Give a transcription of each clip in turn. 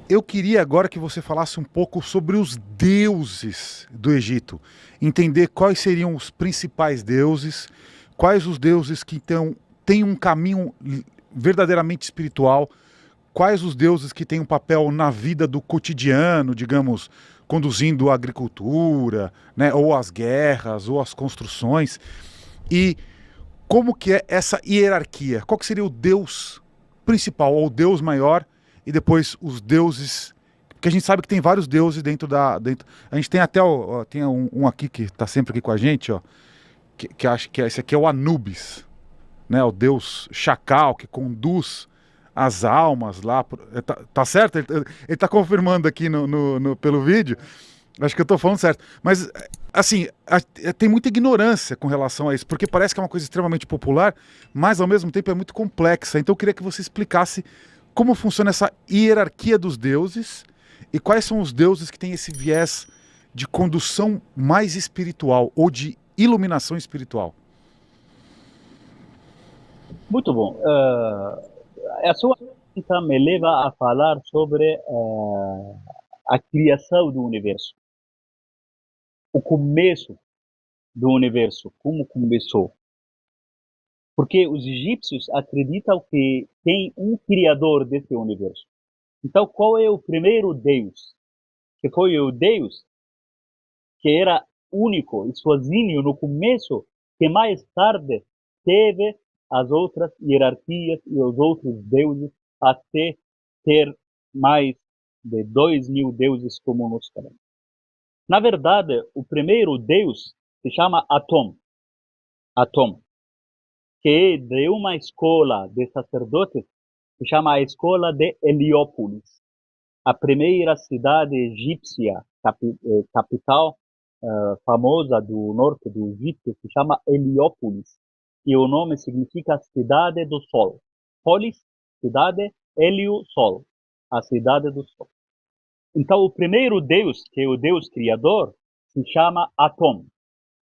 Eu queria agora que você falasse um pouco sobre os deuses do Egito. Entender quais seriam os principais deuses, quais os deuses que então têm um caminho verdadeiramente espiritual, quais os deuses que têm um papel na vida do cotidiano, digamos, conduzindo a agricultura, né, ou as guerras, ou as construções, e como que é essa hierarquia? Qual que seria o deus principal, ou o deus maior, e depois os deuses. Porque a gente sabe que tem vários deuses dentro da. Dentro, a gente tem até tem um aqui que está sempre aqui com a gente, ó, que acho que esse aqui é o Anubis, né? O deus chacal que conduz as almas lá. Tá certo? Ele tá confirmando aqui pelo vídeo. Acho que eu tô falando certo. Mas, assim, tem muita ignorância com relação a isso, porque parece que é uma coisa extremamente popular, mas ao mesmo tempo é muito complexa. Então eu queria que você explicasse como funciona essa hierarquia dos deuses e quais são os deuses que têm esse viés de condução mais espiritual ou de iluminação espiritual. Muito bom. A sua pergunta me leva a falar sobre a criação do universo, o começo do universo, como começou. Porque os egípcios acreditam que tem um criador desse universo. Então, qual é o primeiro Deus? Que foi o Deus que era único e sozinho no começo, que mais tarde teve as outras hierarquias e os outros deuses até ter mais de 2.000 deuses como nós sabemos. Na verdade, o primeiro deus se chama Atom, Atom, que é de uma escola de sacerdotes que se chama a escola de Heliópolis, a primeira cidade egípcia, capital famosa do norte do Egito, se chama Heliópolis, e o nome significa cidade do sol. Polis, cidade, Hélio, sol, a cidade do sol. Então, o primeiro Deus, que é o Deus Criador, se chama Atom.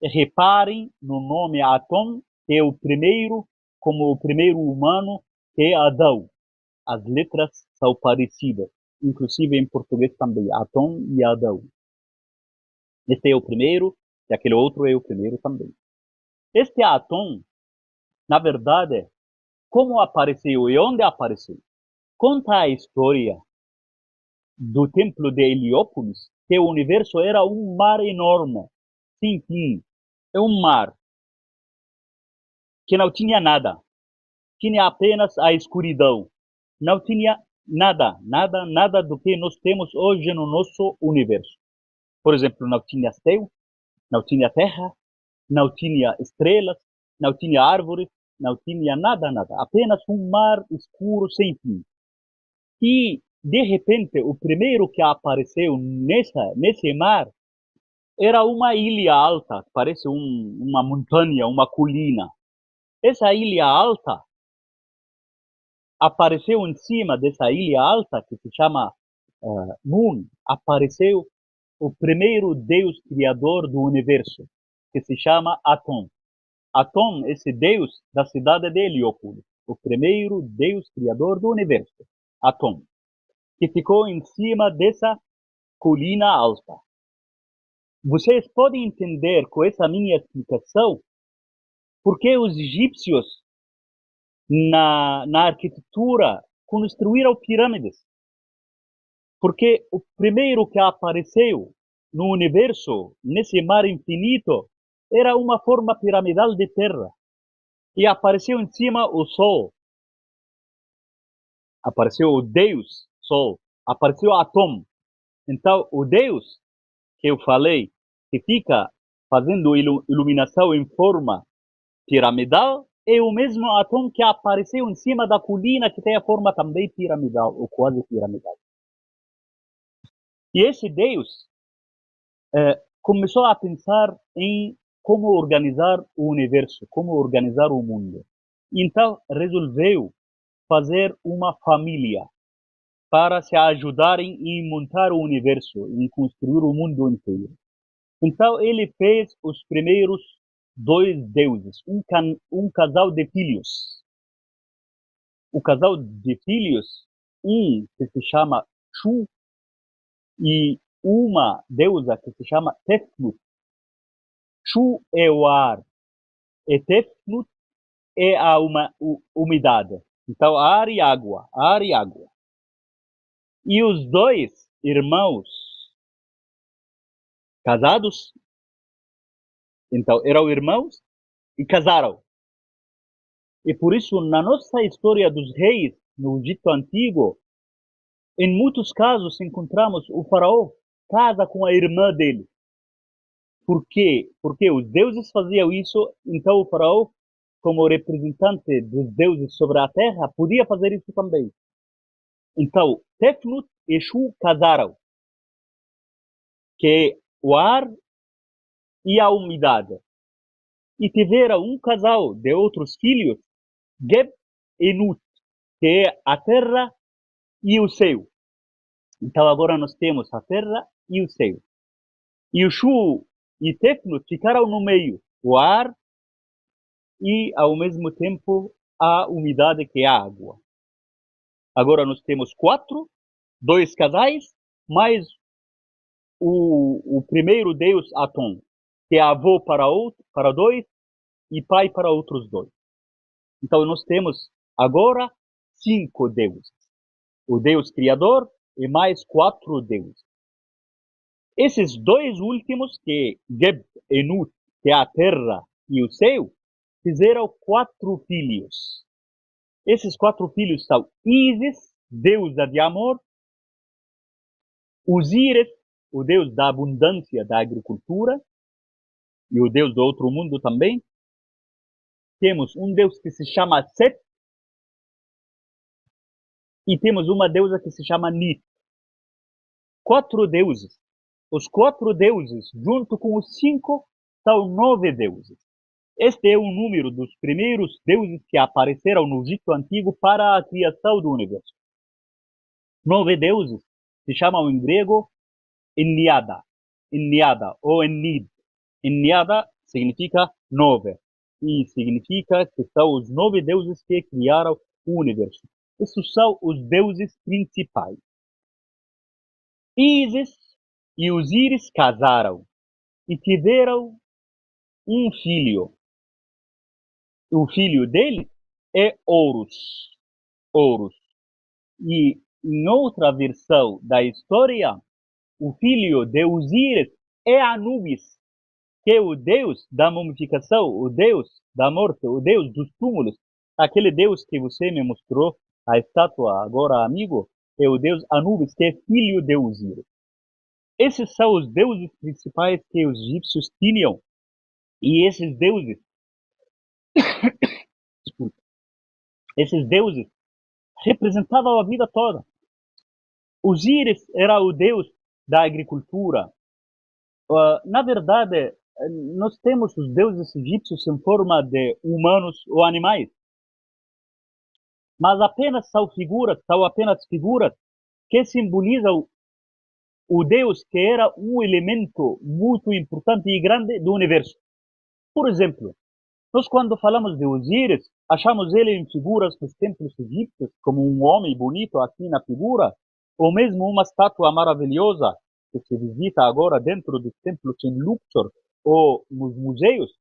E reparem no nome Atom, que é o primeiro, como o primeiro humano, que é Adão. As letras são parecidas, inclusive em português também, Atom e Adão. Este é o primeiro, e aquele outro é o primeiro também. Este Atom, na verdade, como apareceu e onde apareceu? Conta a história do templo de Heliópolis, que o universo era um mar enorme, sem fim. É um mar que não tinha nada, tinha apenas a escuridão. Não tinha nada, nada, nada do que nós temos hoje no nosso universo. Por exemplo, não tinha céu, não tinha terra, não tinha estrelas, não tinha árvores, não tinha nada, nada. Apenas um mar escuro sem fim. E, de repente, o primeiro que apareceu nesse mar era uma ilha alta, parece uma montanha, uma colina. Essa ilha alta apareceu em cima dessa ilha alta, que se chama Moon, apareceu o primeiro Deus criador do universo, que se chama Atom. Atom, esse Deus da cidade de Heliópolis, o primeiro Deus criador do universo, Atom, que ficou em cima dessa colina alta. Vocês podem entender com essa minha explicação porque os egípcios na arquitetura construíram pirâmides. Porque o primeiro que apareceu no universo, nesse mar infinito, era uma forma piramidal de terra. E apareceu em cima o Sol. Apareceu o Deus Sol. Apareceu Atom. Então, o Deus que eu falei, que fica fazendo iluminação em forma piramidal, é o mesmo Atom que apareceu em cima da colina que tem a forma também piramidal, ou quase piramidal. E esse Deus começou a pensar em como organizar o universo, como organizar o mundo. Então, resolveu fazer uma família para se ajudarem em montar o universo, em construir o mundo inteiro. Então, ele fez os primeiros dois deuses, um casal de filhos. O casal de filhos, um que se chama Shu e uma deusa que se chama Tefnut. Shu é o ar e Tefnut é a umidade. Então, ar e água, ar e água. E os dois irmãos casados, então eram irmãos e casaram. E por isso, na nossa história dos reis no Egito Antigo, em muitos casos encontramos o faraó casa com a irmã dele. Por quê? Porque os deuses faziam isso, então o faraó, como representante dos deuses sobre a terra, podia fazer isso também. Então, Tefnut e Shu casaram, que é o ar e a umidade. E tiveram um casal de outros filhos, Geb e Nut, que é a terra e o céu. Então agora nós temos a terra e o céu. E o Shu e Tefnut ficaram no meio, o ar e ao mesmo tempo a umidade, que é a água. Agora nós temos dois casais, mais o primeiro deus Atom, que é avô para dois e pai para outros dois. Então nós temos agora 5 deuses. O Deus Criador e mais 4 deuses. Esses dois últimos, que Geb e Nut, que é a terra e o céu, fizeram 4 filhos. Esses 4 filhos são Ísis, deusa de amor, Osíris, o deus da abundância da agricultura, e o deus do outro mundo também. Temos um deus que se chama Set, e temos uma deusa que se chama Nit. 4 deuses. Os 4 deuses, junto com os 5, são 9 deuses. Este é o número dos primeiros deuses que apareceram no Egito Antigo para a criação do universo. 9 deuses se chamam em grego Enniada, ou Ennid. Enniada significa 9, e significa que são os 9 deuses que criaram o universo. Esses são os deuses principais. Ísis e Osíris casaram e tiveram um filho. O filho dele é Horus. E em outra versão da história, o filho de Osíris é Anubis, que é o deus da mumificação, o deus da morte, o deus dos túmulos. Aquele deus que você me mostrou, a estátua agora, amigo, é o deus Anubis, que é filho de Osíris. Esses são os deuses principais que os egípcios tinham. E esses deuses, esses deuses representavam a vida toda. Osíris era o deus da agricultura. Na verdade, nós temos os deuses egípcios em forma de humanos ou animais, mas são apenas figuras que simbolizam o Deus que era um elemento muito importante e grande do universo. Por exemplo, nós quando falamos de Osíris, achamos ele em figuras dos templos egípcios, como um homem bonito aqui na figura, ou mesmo uma estátua maravilhosa que se visita agora dentro dos templos em Luxor ou nos museus.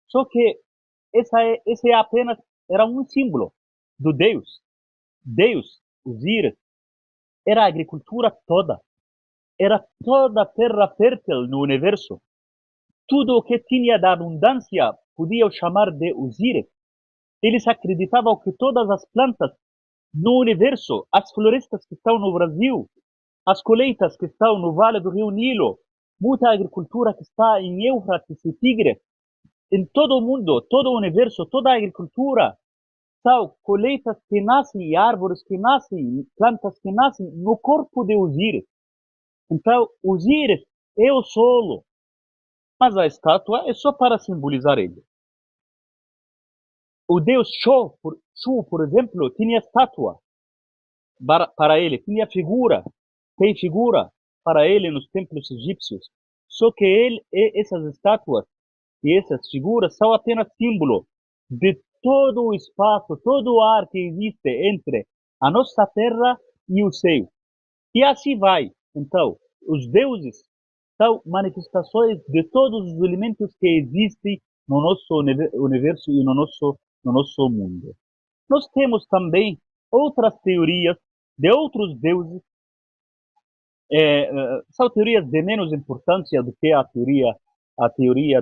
Só que esse apenas era um símbolo do Deus. Deus, Osíris, era a agricultura toda. Era toda a terra fértil no universo. Tudo o que tinha da abundância podiam chamar de Osíris. Eles acreditavam que todas as plantas no universo, as florestas que estão no Brasil, as colheitas que estão no Vale do Rio Nilo, muita agricultura que está em Éufrates e Tigre, em todo o mundo, todo o universo, toda a agricultura, são colheitas que nascem, árvores que nascem, plantas que nascem no corpo de Osíris. Então, Osíris é o solo, mas a estátua é só para simbolizar ele. O deus Shu, por exemplo, tinha estátua para ele, tinha figura, tem figura para ele nos templos egípcios. Só que essas estátuas e essas figuras são apenas símbolo de todo o espaço, todo o ar que existe entre a nossa terra e o céu. E assim vai. Então, os deuses são manifestações de todos os elementos que existem no nosso universo e no nosso mundo. Nós temos também outras teorias de outros deuses, são teorias de menos importância do que a teoria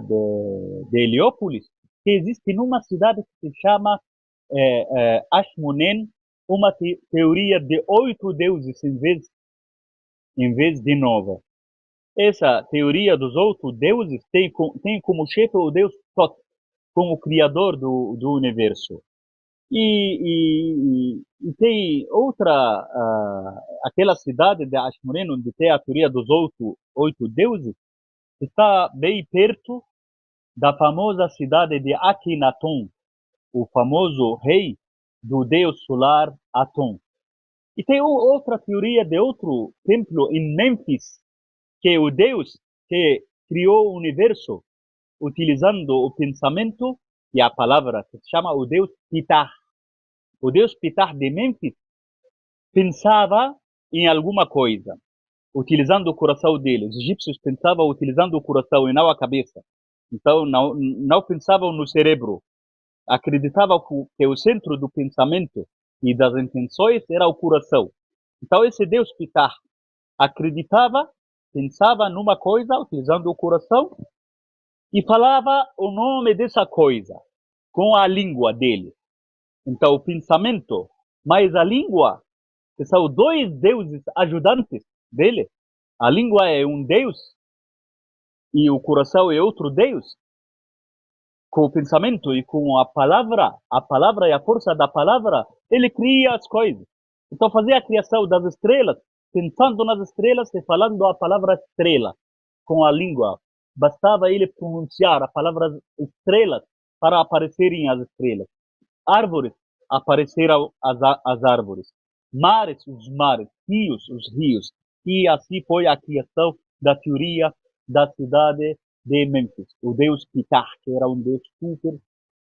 de Heliópolis, que existe numa cidade que se chama Ashmonen, uma teoria de 8 deuses em vez de 9. Essa teoria dos 8 deuses tem como chefe o deus Thoth, como criador do universo. E tem outra, aquela cidade de Ashmoren, onde tem a teoria dos 8 deuses, está bem perto da famosa cidade de Akhenaton, o famoso rei do deus solar Aton. E tem outra teoria de outro templo em Mênfis, que o Deus que criou o universo utilizando o pensamento e a palavra, que se chama o Deus Ptah. O Deus Ptah de Mênfis pensava em alguma coisa, utilizando o coração dele. Os egípcios pensavam utilizando o coração e não a cabeça. Então, não pensavam no cérebro. Acreditavam que o centro do pensamento e das intenções era o coração. Então, esse Deus Ptah acreditava, pensava numa coisa, utilizando o coração, e falava o nome dessa coisa com a língua dele. Então, o pensamento mais a língua, que são 2 deuses ajudantes dele. A língua é um deus e o coração é outro deus. Com o pensamento e com a palavra e a força da palavra, ele cria as coisas. Então, fazer a criação das estrelas, pensando nas estrelas e falando a palavra estrela com a língua. Bastava ele pronunciar a palavra estrelas para aparecerem as estrelas. Árvores, apareceram as árvores. Mares, os mares. Rios, os rios. E assim foi a criação da teoria da cidade de Mênfis, o deus Ptah, que era um deus super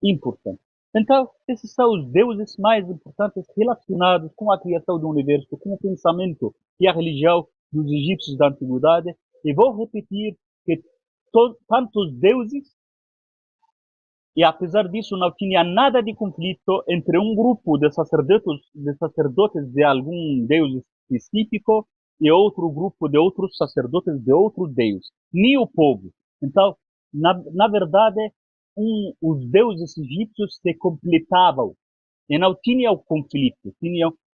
importante. Então, esses são os deuses mais importantes relacionados com a criação do universo, com o pensamento e a religião dos egípcios da antiguidade. E vou repetir que tantos deuses, e apesar disso não tinha nada de conflito entre um grupo de sacerdotes de algum deus específico e outro grupo de outros sacerdotes de outro deus, nem o povo. Então, na verdade, os deuses egípcios se completavam e não tinham conflito,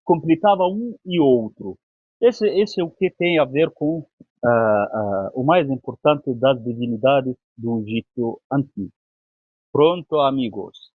completavam um e outro. Esse é o que tem a ver com o mais importante das divindades do Egito antigo. Pronto, amigos.